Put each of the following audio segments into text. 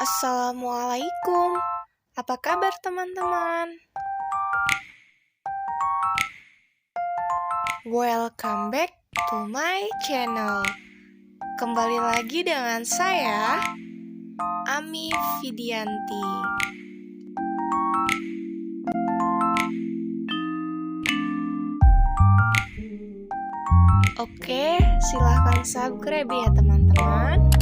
Assalamualaikum. Apa kabar teman-teman? Welcome back to my channel. Kembali lagi dengan saya, Ami Fidianti. Oke, silahkan subscribe ya teman-teman.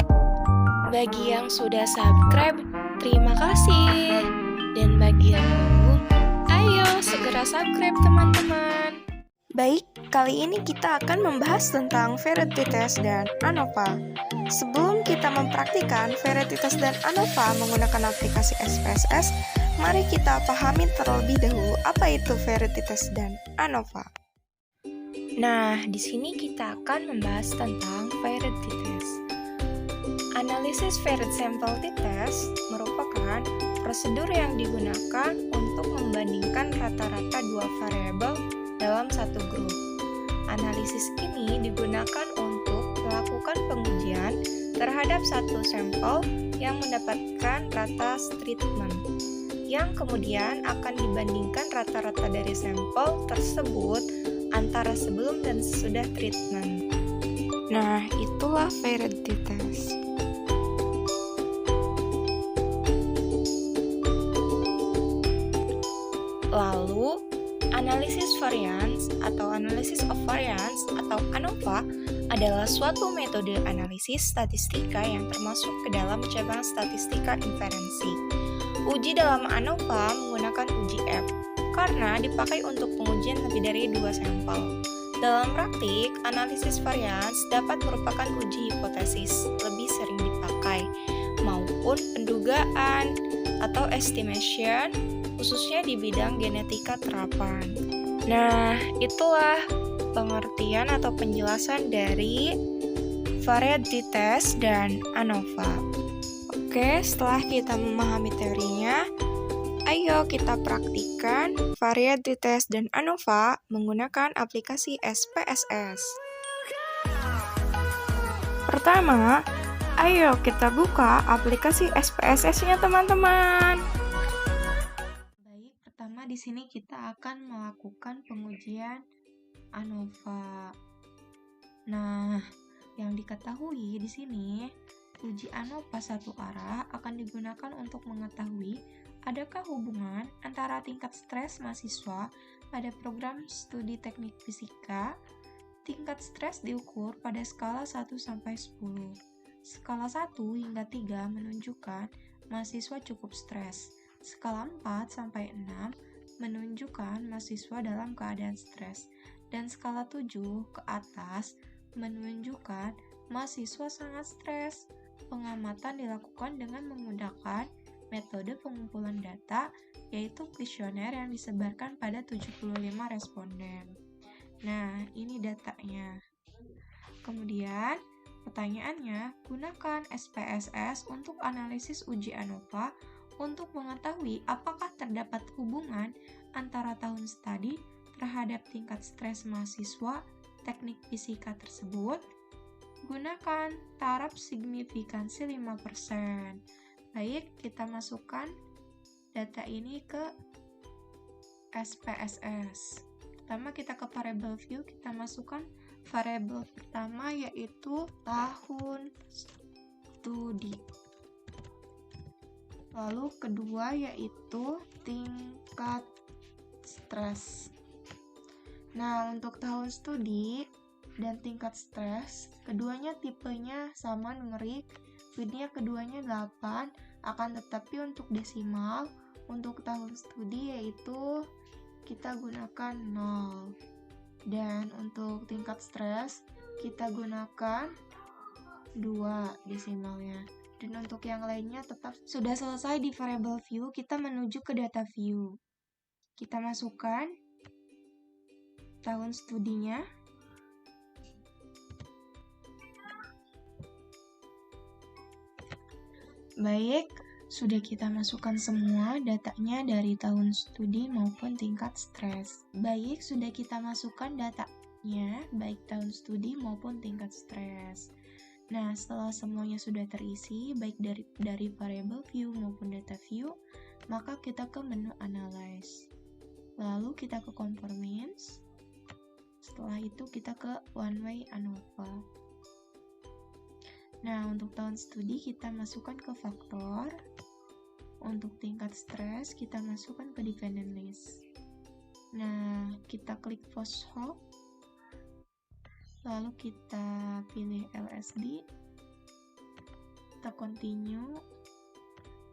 Bagi yang sudah subscribe, terima kasih. Dan bagi yang belum, ayo segera subscribe teman-teman. Baik, kali ini kita akan membahas tentang variety test dan ANOVA. Sebelum kita mempraktikkan variety test dan ANOVA menggunakan aplikasi SPSS, mari kita pahami terlebih dahulu apa itu variety test dan ANOVA. Nah, di sini kita akan membahas tentang variety test. Analisis varied sample t-test merupakan prosedur yang digunakan untuk membandingkan rata-rata dua variabel dalam satu grup. Analisis ini digunakan untuk melakukan pengujian terhadap satu sampel yang mendapatkan rata treatment, yang kemudian akan dibandingkan rata-rata dari sampel tersebut antara sebelum dan sesudah treatment. Nah, itulah variety test. Lalu, analisis variance atau analysis of variance atau ANOVA adalah suatu metode analisis statistika yang termasuk ke dalam cabang statistika inferensi. Uji dalam ANOVA menggunakan uji F karena dipakai untuk pengujian lebih dari dua sampel. Dalam praktik, analisis variance dapat merupakan uji hipotesis lebih sering dipakai maupun pendugaan atau estimation khususnya di bidang genetika terapan. Nah, itulah pengertian atau penjelasan dari variety test dan ANOVA. Oke, setelah kita memahami teorinya, ayo kita praktikkan variety test dan ANOVA menggunakan aplikasi SPSS. Pertama, ayo kita buka aplikasi SPSS-nya teman-teman. Pertama di sini kita akan melakukan pengujian ANOVA. Nah, yang diketahui di sini, uji ANOVA satu arah akan digunakan untuk mengetahui adakah hubungan antara tingkat stres mahasiswa pada program studi teknik fisika. Tingkat stres diukur pada skala 1 sampai 10. Skala 1 hingga 3 menunjukkan mahasiswa cukup stres. Skala 4 sampai 6 menunjukkan mahasiswa dalam keadaan stres, dan skala 7 ke atas menunjukkan mahasiswa sangat stres. Pengamatan dilakukan dengan menggunakan metode pengumpulan data, yaitu kuesioner yang disebarkan pada 75 responden. Nah, ini datanya. Kemudian, pertanyaannya, gunakan SPSS untuk analisis uji ANOVA untuk mengetahui apakah terdapat hubungan antara tahun studi terhadap tingkat stres mahasiswa teknik fisika tersebut. Gunakan taraf signifikansi 5%. Baik, kita masukkan data ini ke SPSS. Pertama kita ke variable view, kita masukkan variabel pertama yaitu tahun studi. Lalu kedua yaitu tingkat stres. Nah, untuk tahun studi dan tingkat stres, keduanya tipenya sama numerik, widthnya keduanya 8, akan tetapi untuk desimal, untuk tahun studi yaitu kita gunakan 0. Dan untuk tingkat stres, kita gunakan 2 desimalnya. Dan untuk yang lainnya tetap sudah selesai di variable view, kita menuju ke data view. Kita masukkan tahun studinya. Baik, sudah kita masukkan semua datanya dari tahun studi maupun tingkat stres. Baik, sudah kita masukkan datanya baik tahun studi maupun tingkat stres. Nah, setelah semuanya sudah terisi, baik dari variable view maupun data view, maka kita ke menu analyze. Lalu kita ke conformance. Setelah itu kita ke one way ANOVA. Nah, untuk tahun studi kita masukkan ke faktor. Untuk tingkat stres kita masukkan ke dependent list. Nah, kita klik post hoc. Lalu kita pilih LSD, kita continue,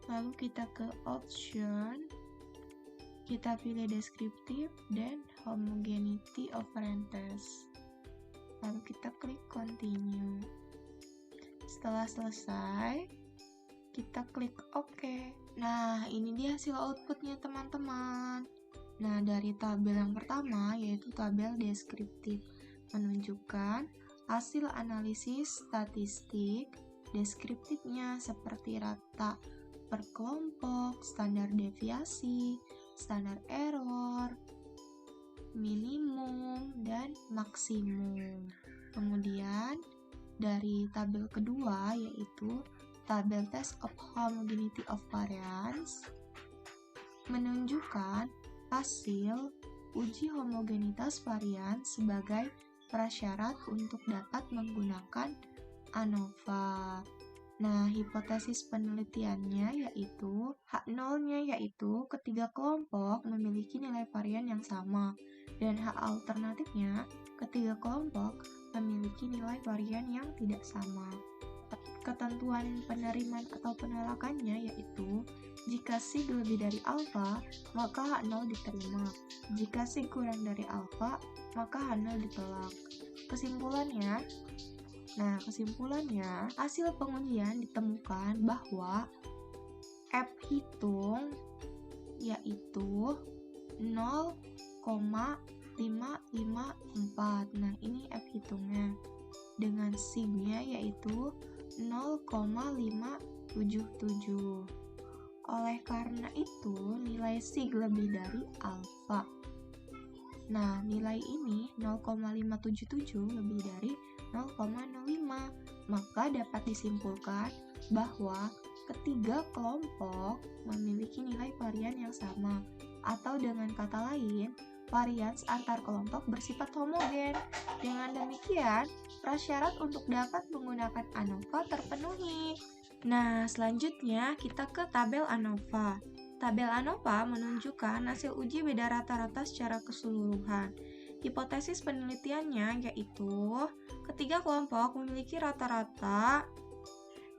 lalu kita ke option, kita pilih descriptive dan homogeneity of parentheses, lalu kita klik continue. Setelah selesai, kita klik OK. Nah, ini dia hasil outputnya teman-teman. Nah, dari tabel yang pertama yaitu tabel deskriptif, menunjukkan hasil analisis statistik deskriptifnya seperti rata per kelompok, standar deviasi, standar error, minimum, dan maksimum. Kemudian dari tabel kedua yaitu tabel test of homogeneity of variance, menunjukkan hasil uji homogenitas varian sebagai prasyarat untuk dapat menggunakan ANOVA. Nah, hipotesis penelitiannya yaitu H0-nya yaitu ketiga kelompok memiliki nilai varian yang sama, dan H alternatifnya ketiga kelompok memiliki nilai varian yang tidak sama. Ketentuan penerimaan atau penolakannya yaitu jika sig lebih dari alfa, maka H0 diterima. Jika sig kurang dari alfa, maka H0 ditolak. Kesimpulannya, hasil pengujian ditemukan bahwa F hitung yaitu 0,554. Nah, ini F hitungnya. Dengan sig-nya yaitu 0,577. Oleh karena itu, nilai sig lebih dari alfa. Nah, nilai ini 0,577 lebih dari 0,05. Maka dapat disimpulkan bahwa ketiga kelompok memiliki nilai varian yang sama. Atau dengan kata lain, varians antar kelompok bersifat homogen. Dengan demikian, prasyarat untuk dapat menggunakan ANOVA terpenuhi. Nah, selanjutnya kita ke tabel ANOVA. Tabel ANOVA menunjukkan hasil uji beda rata-rata secara keseluruhan. Hipotesis penelitiannya yaitu ketiga kelompok memiliki rata-rata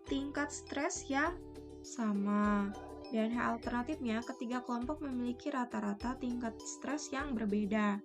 tingkat stres yang sama. Dan alternatifnya, ketiga kelompok memiliki rata-rata tingkat stres yang berbeda.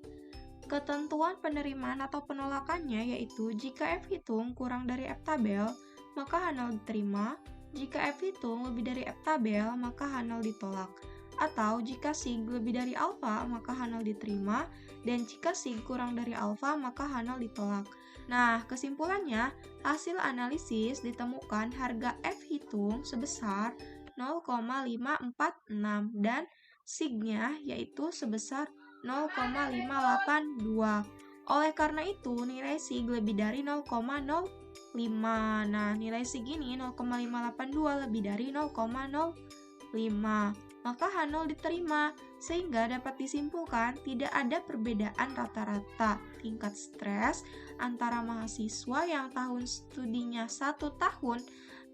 Ketentuan penerimaan atau penolakannya yaitu jika F hitung kurang dari F tabel, maka H0 diterima. Jika F hitung lebih dari F tabel, maka H0 ditolak. Atau jika sig lebih dari alfa, maka H0 diterima. Dan jika sig kurang dari alfa, maka H0 ditolak. Nah, kesimpulannya, hasil analisis ditemukan harga F hitung sebesar 0,546 dan sig-nya yaitu sebesar 0,582. Oleh karena itu, nilai sig lebih dari 0,05. Nah, nilai sig ini 0,582 lebih dari 0,05. Maka H0 diterima, sehingga dapat disimpulkan tidak ada perbedaan rata-rata tingkat stres antara mahasiswa yang tahun studinya 1 tahun,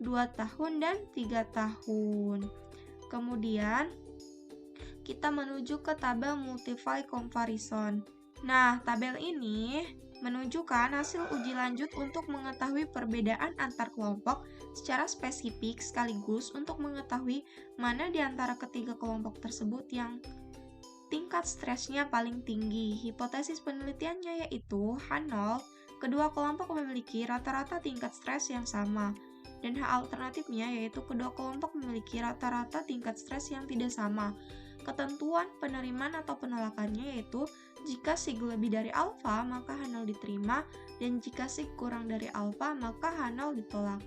2 tahun, dan 3 tahun. Kemudian, kita menuju ke tabel multiply comparison. Nah, tabel ini menunjukkan hasil uji lanjut untuk mengetahui perbedaan antar kelompok secara spesifik sekaligus untuk mengetahui mana di antara ketiga kelompok tersebut yang tingkat stresnya paling tinggi. Hipotesis penelitiannya yaitu H0, kedua kelompok memiliki rata-rata tingkat stres yang sama. Dan H alternatifnya yaitu kedua kelompok memiliki rata-rata tingkat stres yang tidak sama. Ketentuan penerimaan atau penolakannya yaitu jika sig lebih dari alfa, maka H0 diterima, dan jika sig kurang dari alfa, maka H0 ditolak.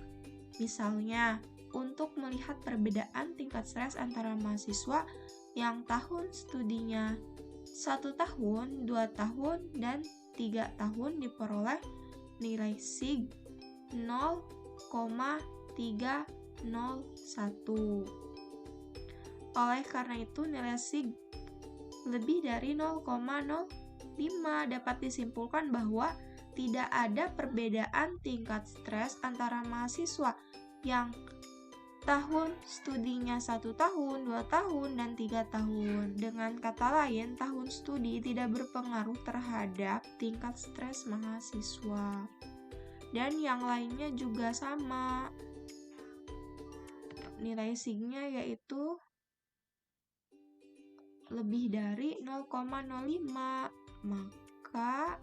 Misalnya, untuk melihat perbedaan tingkat stres antara mahasiswa yang tahun studinya 1 tahun, 2 tahun, dan 3 tahun diperoleh nilai sig 0, 0,301. Oleh karena itu, nilai sig lebih dari 0,05 dapat disimpulkan bahwa tidak ada perbedaan tingkat stres antara mahasiswa yang tahun studinya 1 tahun, 2 tahun, dan 3 tahun. Dengan kata lain, tahun studi tidak berpengaruh terhadap tingkat stres mahasiswa. Dan yang lainnya juga sama. Nilai sig-nya yaitu lebih dari 0,05. Maka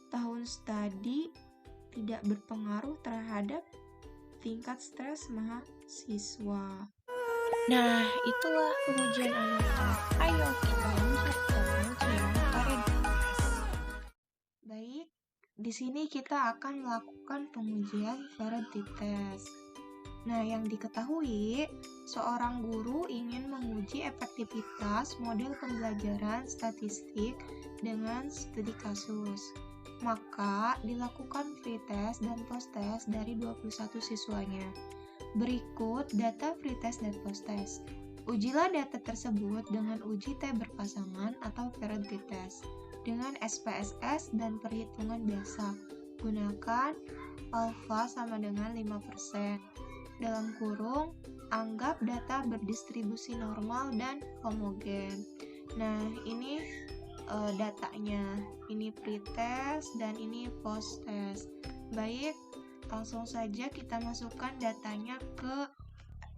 tahun studi tidak berpengaruh terhadap tingkat stres mahasiswa. Nah, itulah pengujian ANOVA. Ayo kita lanjut ke pengujian varietas. Baik, di sini kita akan melakukan pengujian varietas. Nah, yang diketahui, seorang guru ingin menguji efektivitas model pembelajaran statistik dengan studi kasus. Maka, dilakukan pretest dan posttest dari 21 siswanya. Berikut data pretest dan posttest. Ujilah data tersebut dengan uji T berpasangan atau variety test dengan SPSS dan perhitungan biasa. Gunakan alfa sama dengan 5%. Dalam kurung, anggap data berdistribusi normal dan homogen. Nah, ini datanya. Ini pretest dan ini posttest. Baik, langsung saja kita masukkan datanya ke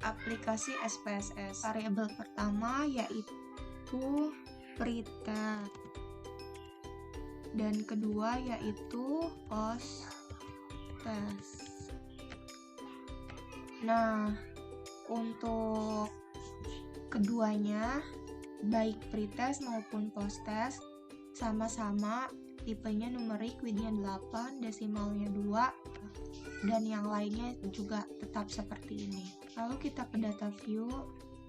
aplikasi SPSS. Variabel pertama yaitu pretest. Dan kedua yaitu posttest. Nah, untuk keduanya, baik pretest maupun posttest, sama-sama tipenya numerik, widthnya 8, desimalnya 2, dan yang lainnya juga tetap seperti ini. Lalu kita ke data view,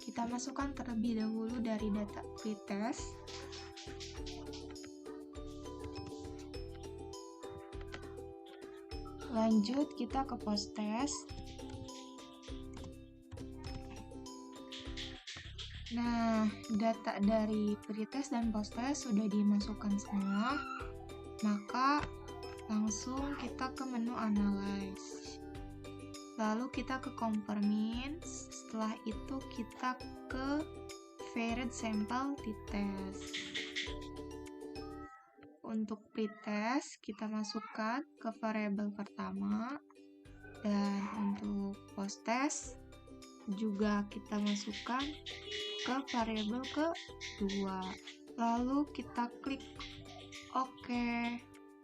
kita masukkan terlebih dahulu dari data pretest. Lanjut kita ke posttest. Nah, data dari pretest dan posttest sudah dimasukkan semua, maka langsung kita ke menu analyze. Lalu kita ke compare means, setelah itu kita ke varied sample t-test. Untuk pretest, kita masukkan ke variabel pertama, dan untuk posttest juga kita masukkan ke variabel kedua. Lalu kita klik OK.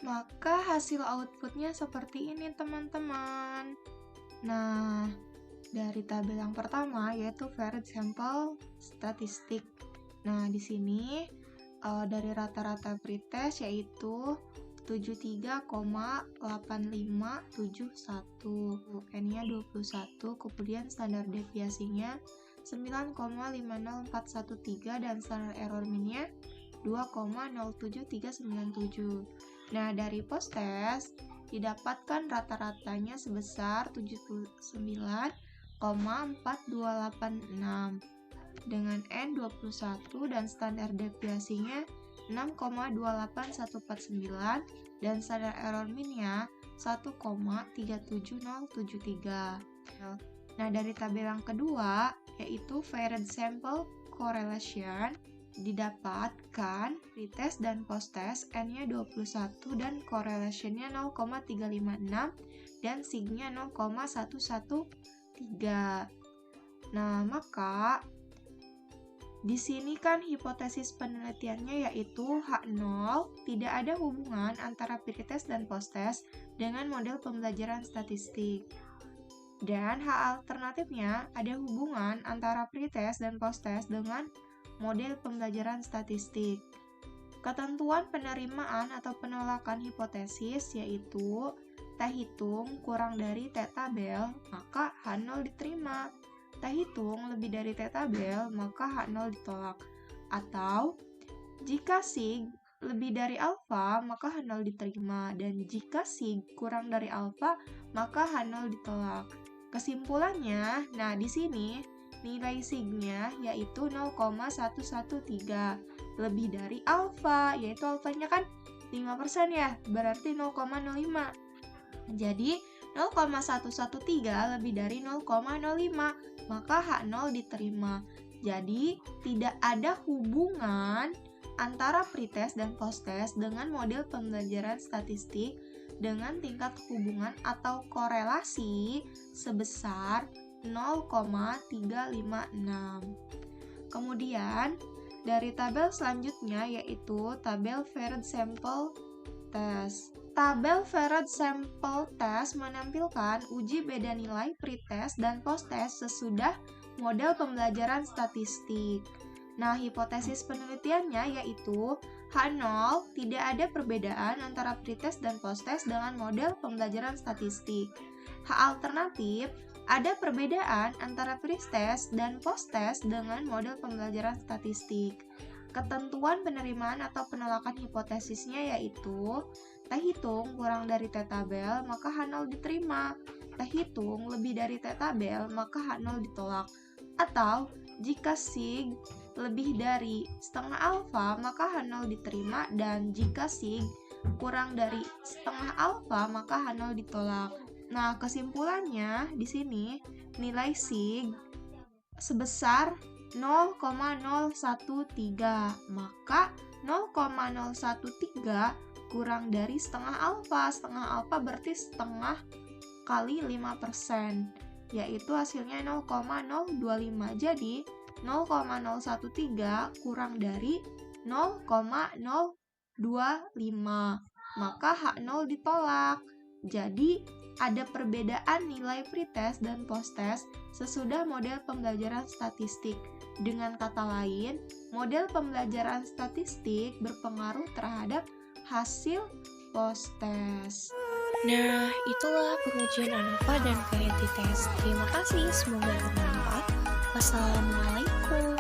Maka hasil outputnya seperti ini, teman-teman. Nah, dari tabel yang pertama yaitu varied sample statistik. Nah, di sini dari rata-rata pretest yaitu 73,8571, N-nya 21, kemudian standar deviasinya 9,50413 dan standar error min-nya 2,07397. Nah, dari posttest didapatkan rata-ratanya sebesar 79,4286 dengan N 21 dan standar deviasinya 6,28149 dan standar error min-nya 1,37073. Nah, dari tabel yang kedua yaitu varied sample correlation, didapatkan pretest dan posttest N-nya 21 dan correlation-nya 0,356 dan sig-nya 0,113. Nah, maka di sini kan hipotesis penelitiannya yaitu H0 tidak ada hubungan antara pretest dan posttest dengan model pembelajaran statistik. Dan H alternatifnya ada hubungan antara pretest dan posttest dengan model pembelajaran statistik. Ketentuan penerimaan atau penolakan hipotesis yaitu T hitung kurang dari T tabel, maka H0 diterima. T hitung lebih dari T tabel, maka H0 ditolak. Atau, jika sig lebih dari alfa, maka H0 diterima. Dan jika sig kurang dari alfa, maka H0 ditolak. Kesimpulannya, nah di sini nilai signya yaitu 0,113 lebih dari alfa, yaitu alfanya kan 5% ya, berarti 0,05. Jadi 0,113 lebih dari 0,05, maka H0 diterima. Jadi tidak ada hubungan antara pretest dan posttest dengan model pembelajaran statistik dengan tingkat hubungan atau korelasi sebesar 0,356. Kemudian, dari tabel selanjutnya yaitu tabel Varied Sample Test. Tabel Varied Sample Test menampilkan uji beda nilai pretest dan posttest sesudah model pembelajaran statistik. Nah, hipotesis penelitiannya yaitu H0 tidak ada perbedaan antara pretest dan posttest dengan model pembelajaran statistik. H alternatif ada perbedaan antara pretest dan posttest dengan model pembelajaran statistik. Ketentuan penerimaan atau penolakan hipotesisnya yaitu T hitung kurang dari T tabel, maka H0 diterima. T hitung lebih dari T tabel, maka H0 ditolak. Atau jika sig lebih dari setengah alfa, maka H0 diterima, dan jika sig kurang dari setengah alfa, maka H0 ditolak. Nah, kesimpulannya di sini nilai sig sebesar 0,013, maka 0,013 kurang dari setengah alfa berarti setengah kali 5%, yaitu hasilnya 0,025. Jadi 0,013 kurang dari 0,025, maka H0 ditolak. Jadi ada perbedaan nilai pretest dan posttest sesudah model pembelajaran statistik. Dengan kata lain, model pembelajaran statistik berpengaruh terhadap hasil posttest. Nah, itulah pengujian ANOVA dan variety test. Terima kasih, semoga bermanfaat. Wassalamualaikum.